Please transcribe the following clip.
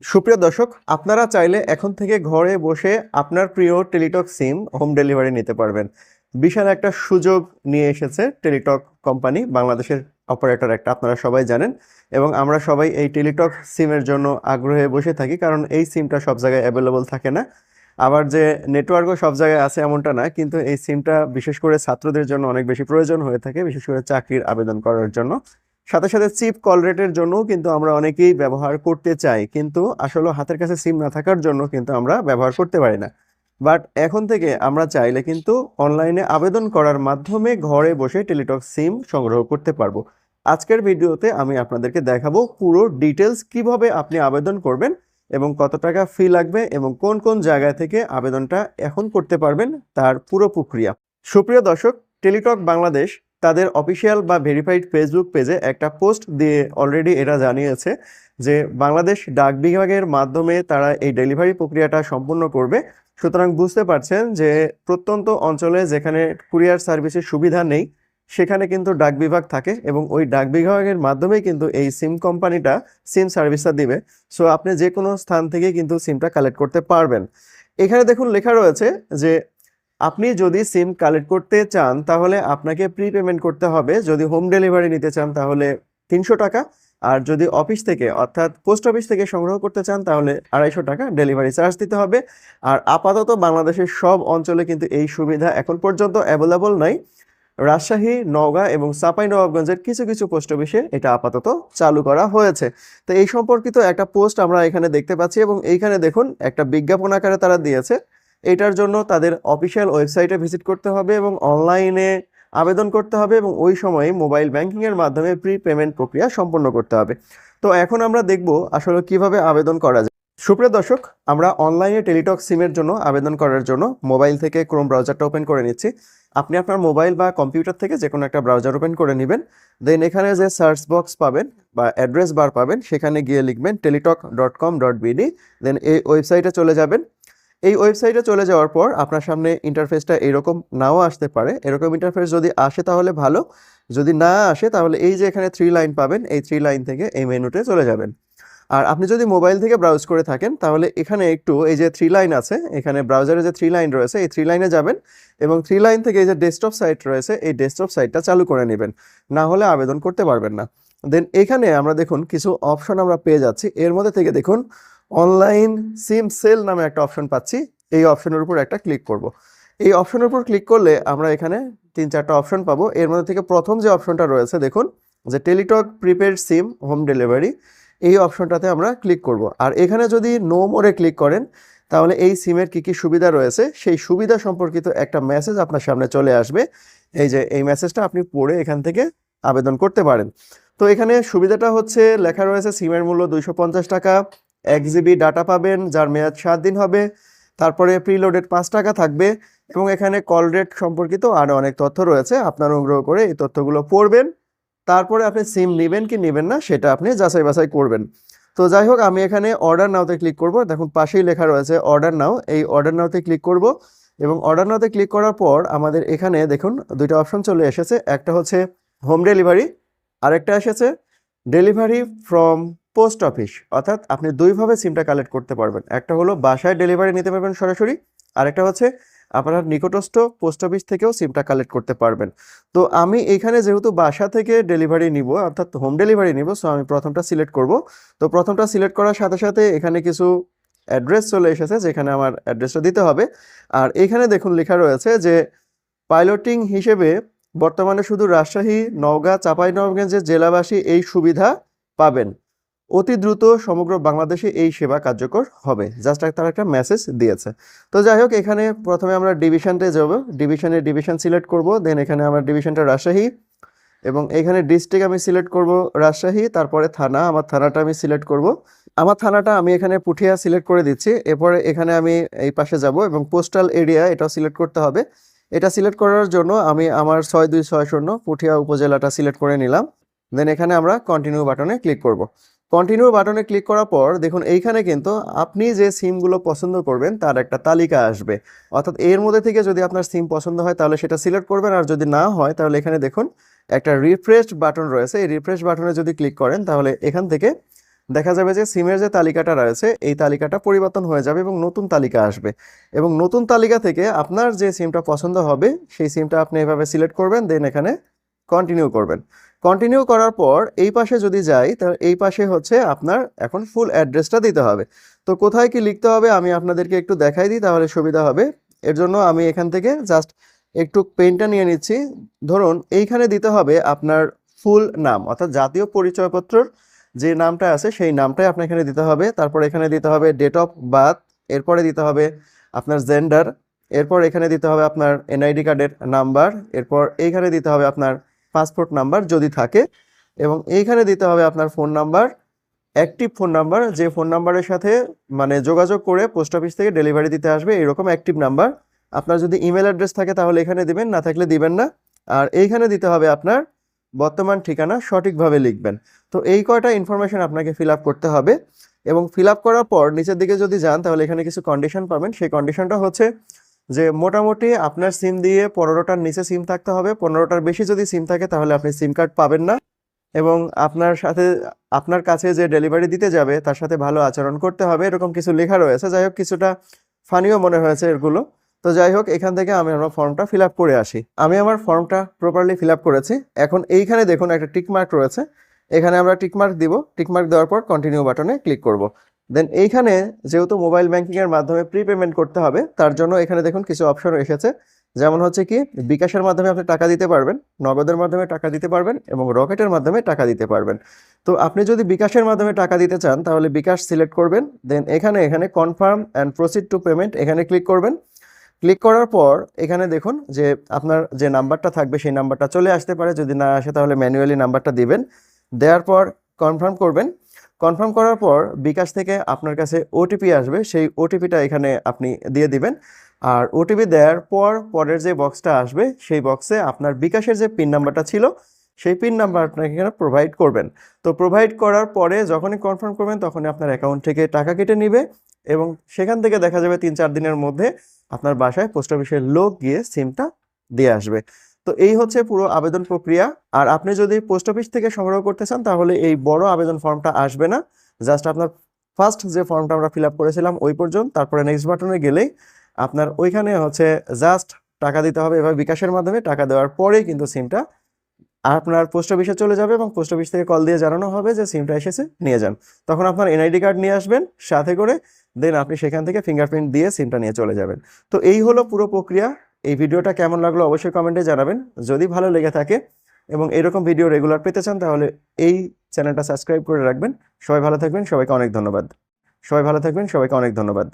সুপ্রিয় দর্শক, আপনারা চাইলে এখন থেকে ঘরে বসে আপনার প্রিয় টেলিটক সিম হোম ডেলিভারি নিতে পারবেন। বিশাল একটা সুযোগ নিয়ে এসেছে টেলিটক কোম্পানি, বাংলাদেশের অপারেটর একটা, আপনারা সবাই জানেন। এবং আমরা সবাই এই টেলিটক সিমের জন্য আগ্রহে বসে থাকি, কারণ এই সিমটা সব জায়গায় অ্যাভেলেবল থাকে না। আবার যে নেটওয়ার্কও সব জায়গায় আছে এমনটা না, কিন্তু এই সিমটা বিশেষ করে ছাত্রদের জন্য অনেক বেশি প্রয়োজন হয়ে থাকে, বিশেষ করে চাকরির আবেদন করার জন্য। সাথে সাথে চিপ কল রেটের জন্য কিন্তু আমরা অনেকেই ব্যবহার করতে চাই, কিন্তু আসলে হাতের কাছে সিম না থাকার জন্য কিন্তু আমরা ব্যবহার করতে পারি না। বাট এখন থেকে আমরা চাইলে কিন্তু অনলাইনে আবেদন করার মাধ্যমে ঘরে বসে টেলিটক সিম সংগ্রহ করতে পারবো। আজকের ভিডিওতে আমি আপনাদেরকে দেখাবো পুরো ডিটেলস কিভাবে আপনি আবেদন করবেন এবং কত টাকা ফি লাগবে এবং কোন কোন জায়গা থেকে আবেদনটা এখন করতে পারবেন তার পুরো প্রক্রিয়া। সুপ্রিয় দর্শক, টেলিটক বাংলাদেশ তাদের অফিসিয়াল বা ভেরিফাইড ফেসবুক পেজে একটা পোস্ট দিয়ে অলরেডি এরা জানিয়েছে যে বাংলাদেশ ডাক বিভাগের মাধ্যমে তারা এই ডেলিভারি প্রক্রিয়াটা সম্পূর্ণ করবে। সুতরাং বুঝতে পারছেন যে প্রত্যন্ত অঞ্চলে যেখানে কুরিয়ার সার্ভিসের সুবিধা নেই সেখানে কিন্তু ডাক বিভাগ থাকে, এবং ওই ডাক বিভাগের মাধ্যমেই কিন্তু এই সিম কোম্পানিটা সিম সার্ভিসটা দিবে। সো আপনি যে কোনো স্থান থেকে কিন্তু সিমটা কালেক্ট করতে পারবেন। এখানে দেখুন লেখা রয়েছে যে আপনি যদি সিম কালেক্ট করতে চান তাহলে আপনাকে প্রি পেমেন্ট করতে হবে। যদি হোম ডেলিভারি নিতে চান তাহলে 300 টাকা, আর যদি অফিস থেকে অর্থাৎ পোস্ট অফিস থেকে সংগ্রহ করতে চান তাহলে 250 টাকা ডেলিভারি চার্জ দিতে হবে। আর আপাতত বাংলাদেশের সব অঞ্চলে কিন্তু এই সুবিধা এখন পর্যন্ত অ্যাভেলেবল নাই। রাজশাহী, নওগাঁ এবং চাঁপাইনবাবগঞ্জের কিছু কিছু পোস্ট অফিসে এটা আপাতত চালু করা হয়েছে। তো এই সম্পর্কিত একটা পোস্ট আমরা এখানে দেখতে পাচ্ছি, এবং এইখানে দেখুন একটা বিজ্ঞাপন আকারে তারা দিয়েছে। এটার জন্য তাদের অফিসিয়াল ওয়েবসাইটে ভিজিট করতে হবে এবং অনলাইনে আবেদন করতে হবে, এবং ওই সময়ে মোবাইল ব্যাংকিংয়ের মাধ্যমে প্রি পেমেন্ট প্রক্রিয়া সম্পন্ন করতে হবে। তো এখন আমরা দেখব আসলে কিভাবে আবেদন করা যায়। সুপ্রিয় দর্শক, আমরা অনলাইনে টেলিটক সিমের জন্য আবেদন করার জন্য মোবাইল থেকে ক্রোম ব্রাউজারটা ওপেন করে নিচ্ছি। আপনি আপনার মোবাইল বা কম্পিউটার থেকে যে কোনো একটা ব্রাউজার ওপেন করে নেবেন। দেন এখানে যে সার্চ বক্স পাবেন বা অ্যাড্রেস বার পাবেন সেখানে গিয়ে লিখবেন teletalk.com.bd। দেন এই ওয়েবসাইটে চলে যাবেন। এই ওয়েবসাইটে চলে যাওয়ার পর আপনার সামনে ইন্টারফেসটা এরকম নাও আসতে পারে। এরকম ইন্টারফেস যদি আসে তাহলে ভালো, যদি না আসে তাহলে এই যে এখানে 3 লাইন পাবেন, এই 3 লাইন থেকে এই মেনুতে চলে যাবেন। আর আপনি যদি মোবাইল থেকে ব্রাউজ করে থাকেন তাহলে এখানে একটু এই যে 3 লাইন আছে, এখানে ব্রাউজারে যে 3 লাইন রয়েছে এই 3 লাইনে যাবেন, এবং 3 লাইন থেকে এই যে ডেস্কটপ সাইট রয়েছে এই ডেস্কটপ সাইটটা চালু করে নেবেন, না হলে আবেদন করতে পারবেন না। দেন এখানে আমরা দেখুন কিছু অপশন আমরা পেয়ে যাচ্ছি। এর মধ্যে থেকে দেখুন অনলাইন সিম সেল নামে একটা অপশন পাচ্ছি। এই অপশনের উপর একটা ক্লিক করব। এই অপশনের উপর ক্লিক করলে আমরা এখানে 3-4টা অপশন পাবো। এর মধ্যে থেকে প্রথম যে অপশনটা রয়েছে দেখুন যে টেলিটক প্রিপেড সিম হোম ডেলিভারি, এই অপশনটাতে আমরা ক্লিক করব। আর এখানে যদি নো মোরে ক্লিক করেন তাহলে এই সিমের কি কি সুবিধা রয়েছে সেই সুবিধা সম্পর্কিত একটা মেসেজ আপনার সামনে চলে আসবে। এই যে এই মেসেজটা আপনি পড়ে এখান থেকে আবেদন করতে পারেন। তো এখানে সুবিধাটা হচ্ছে লেখা রয়েছে সিমের মূল্য 250 টাকা, 1 জিবি ডাটা পাবেন যার মেয়াদ 7 দিন হবে, তারপরে প্রিলোডেড 5 টাকা থাকবে, এবং এখানে কল রেট সম্পর্কিত আরও অনেক তথ্য রয়েছে। আপনার অনুগ্রহ করে এই তথ্যগুলো পড়বেন, তারপরে আপনি সিম নেবেন কি নেবেন না সেটা আপনি যাচাই বাছাই করবেন। তো যাই হোক, আমি এখানে অর্ডার নাওতে ক্লিক করব। দেখুন পাশেই লেখা রয়েছে অর্ডার নাও, এই অর্ডার নাওতে ক্লিক করব, এবং অর্ডার নাওতে ক্লিক করার পর আমাদের এখানে দেখুন দুইটা অপশন চলে এসেছে। একটা হচ্ছে হোম ডেলিভারি, আরেকটা এসেছে ডেলিভারি ফ্রম পোস্ট অফিস। অর্থাৎ আপনি দুইভাবে সিমটা কালেক্ট করতে পারবেন, একটা হলো বাসায় ডেলিভারি নিতে পারবেন সরাসরি, আরেকটা হচ্ছে আপনার নিকটস্থ পোস্ট অফিস থেকেও সিমটা কালেক্ট করতে পারবেন। তো আমি এখানে যেহেতু বাসা থেকে ডেলিভারি নিব অর্থাৎ হোম ডেলিভারি নিব, সো আমি প্রথমটা সিলেক্ট করব। তো প্রথমটা সিলেক্ট করার সাথে সাথে এখানে কিছু অ্যাড্রেস চলে এসেছে যেখানে আমার অ্যাড্রেসটা দিতে হবে। আর এখানে দেখুন লেখা রয়েছে যে পাইলটিং হিসেবে বর্তমানে শুধু রাজশাহী, নওগাঁ, চাঁপাইনবাবগঞ্জের জেলাবাসী এই সুবিধা পাবেন। অতি দ্রুত সমগ্র বাংলাদেশে এই সেবা কার্যকর হবে, জাস্ট তার একটা মেসেজ দিয়েছে। তো যাই হোক, এখানে প্রথমে আমরা ডিভিশনতে যাব, ডিভিশন সিলেক্ট করব। দেন এখানে আমার ডিভিশনটা রাজশাহী, এবং এখানে ডিস্ট্রিক্ট আমি সিলেক্ট করব রাজশাহী, তারপরে থানা, আমার থানাটা আমি সিলেক্ট করব। আমার থানাটা আমি এখানে পুঠিয়া সিলেক্ট করে দিচ্ছি। এরপরে এখানে আমি এই পাশে যাব, এবং পোস্টাল এরিয়া এটাও সিলেক্ট করতে হবে। এটা সিলেক্ট করার জন্য আমি আমার 6260 পুঠিয়া উপজেলাটা সিলেক্ট করে নিলাম। দেন এখানে আমরা কন্টিনিউ বাটনে ক্লিক করব। কন্টিনিউ বাটনে ক্লিক করার পর দেখুন এইখানে কিন্তু আপনি যে সিমগুলো পছন্দ করবেন তার একটা তালিকা আসবে। অর্থাৎ এর মধ্যে থেকে যদি আপনার সিম পছন্দ হয় তাহলে সেটা সিলেক্ট করবেন, আর যদি না হয় তাহলে এখানে দেখুন একটা রিফ্রেশ বাটন রয়েছে। এই রিফ্রেশ বাটনে যদি ক্লিক করেন তাহলে এখান থেকে দেখা যাবে যে সিমের যে তালিকাটা রয়েছে এই তালিকাটা পরিবর্তন হয়ে যাবে এবং নতুন তালিকা আসবে এবং নতুন তালিকা থেকে আপনার যে সিমটা পছন্দ হবে সেই সিমটা আপনি এভাবে সিলেক্ট করবেন, দেন এখানে কন্টিনিউ করবেন। কন্টিনিউ করার পর এই পাশে যদি যাই তাহলে এই পাশে হচ্ছে আপনার এখন ফুল অ্যাড্রেসটা দিতে হবে। তো কোথায় কি লিখতে হবে আমি আপনাদেরকে একটু দেখাই দিই, তাহলে সুবিধা হবে। এর জন্য আমি এখান থেকে জাস্ট একটু পেনটা নিয়ে নিচ্ছি। ধরুন এইখানে দিতে হবে আপনার ফুল নাম, অর্থাৎ জাতীয় পরিচয়পত্রর যে নামটা আছে সেই নামটাই আপনার এখানে দিতে হবে। তারপর এখানে দিতে হবে ডেট অফ বার্থ, এরপরে দিতে হবে আপনার জেন্ডার, এরপর এখানে দিতে হবে আপনার এনআইডি কার্ডের নাম্বার, এরপর এইখানে দিতে হবে আপনার পাসপোর্ট নাম্বার যদি থাকে, এবং এইখানে দিতে হবে আপনার phone number, active phone number, যে ফোন নাম্বারের সাথে মানে যোগাযোগ করে পোস্ট অফিস থেকে ডেলিভারি দিতে আসবে এরকম অ্যাক্টিভ নাম্বার। আপনার যদি ইমেল অ্যাড্রেস থাকে তাহলে এখানে দিবেন, না থাকলে দিবেন না। আর এইখানে দিতে হবে আপনার বর্তমান ঠিকানা, সঠিকভাবে লিখবেন। তো এই কয়টা ইনফরমেশন আপনাকে ফিল আপ করতে হবে এবং ফিল আপ করার পর নিচের দিকে যদি যান তাহলে এখানে কিছু কন্ডিশন পাবেন। সেই কন্ডিশনটা হচ্ছে যে মোটামুটি আপনার সিম দিয়ে 15টার নিচে সিম থাকতে হবে, 15টার বেশি যদি সিম থাকে তাহলে আপনি সিম কার্ড পাবেন না, এবং আপনার সাথে আপনার কাছে যে ডেলিভারি দিতে যাবে তার সাথে ভালো আচরণ করতে হবে, এরকম কিছু লেখা রয়েছে। যাই হোক, কিছুটা ফানিও মনে হয়েছে এগুলো। তো যাই হোক, এখান থেকে আমি আমার ফর্মটা ফিল আপ করে আসি। আমি আমার ফর্মটা প্রপারলি ফিল আপ করেছি। এখন এইখানে দেখুন একটা টিকমার্ক রয়েছে, এখানে আমরা টিকমার্ক দিব। টিকমার্ক দেওয়ার পর কন্টিনিউ বাটনে ক্লিক করব। দেন এইখানে যেহেতু মোবাইল ব্যাংকিংয়ের মাধ্যমে প্রি পেমেন্ট করতে হবে তার জন্য এখানে দেখুন কিছু অপশন এসেছে, যেমন হচ্ছে কি বিকাশের মাধ্যমে আপনি টাকা দিতে পারবেন, নগদের মাধ্যমে টাকা দিতে পারবেন এবং রকেটের মাধ্যমে টাকা দিতে পারবেন। তো আপনি যদি বিকাশের মাধ্যমে টাকা দিতে চান তাহলে বিকাশ সিলেক্ট করবেন, দেন এখানে confirm and proceed to payment এখানে ক্লিক করবেন। ক্লিক করার পর এখানে দেখুন যে আপনার যে নাম্বারটা থাকবে সেই নাম্বারটা চলে আসতে পারে, যদি না আসে তাহলে ম্যানুয়ালি নাম্বারটা দিবেন। দেওয়ার পর কনফার্ম করবেন। কনফার্ম করার পর বিকাশ থেকে আপনার কাছে ওটিপি আসবে, সেই ওটিপিটা এখানে আপনি দিয়ে দিবেন। আর ওটিপি দেওয়ার পর পরের যে বক্সটা আসবে সেই বক্সে আপনার বিকাশের যে পিন নাম্বারটা ছিল সেই পিন নাম্বার আপনাকে এখানে প্রোভাইড করবেন। তো প্রোভাইড করার পরে যখনই কনফার্ম করবেন তখনই আপনার অ্যাকাউন্ট থেকে টাকা কেটে নিবে এবং সেখান থেকে দেখা যাবে 3-4 দিনের মধ্যে আপনার বাসায় পোস্ট অফিসের লোক গিয়ে সিমটা দিয়ে আসবে। তো এই হচ্ছে পুরো আবেদন প্রক্রিয়া। আর আপনি যদি পোস্ট অফিস থেকে সংগ্রহ করতে চান তাহলে এই বড় আবেদন ফর্মটা আসবে না, জাস্ট আপনার ফার্স্ট যে ফর্মটা আমরা ফিল আপ করেছিলাম ওই পর্যন্ত, তারপরে নেক্সট বাটনে গেলেই আপনার ওইখানে হচ্ছে জাস্ট টাকা দিতে হবে। এবার বিকাশের মাধ্যমে টাকা দেওয়ার পরেই কিন্তু সিমটা আপনার পোস্ট অফিসে চলে যাবে এবং পোস্ট অফিস থেকে কল দিয়ে জানানো হবে যে সিমটা এসেছে, নিয়ে যান। তখন আপনার এনআইডি কার্ড নিয়ে আসবেন সাথে করে, দেন আপনি সেখান থেকে ফিঙ্গারপ্রিন্ট দিয়ে সিমটা নিয়ে চলে যাবেন। তো এই হলো পুরো প্রক্রিয়া। এই ভিডিওটা কেমন লাগলো অবশ্যই কমেন্টে জানাবেন। যদি ভালো লেগে থাকে এবং এরকম ভিডিও রেগুলার পেতে চান তাহলে এই চ্যানেলটা সাবস্ক্রাইব করে রাখবেন। সবাই ভালো থাকবেন, সবাইকে অনেক ধন্যবাদ। সবাই ভালো থাকবেন, সবাইকে অনেক ধন্যবাদ।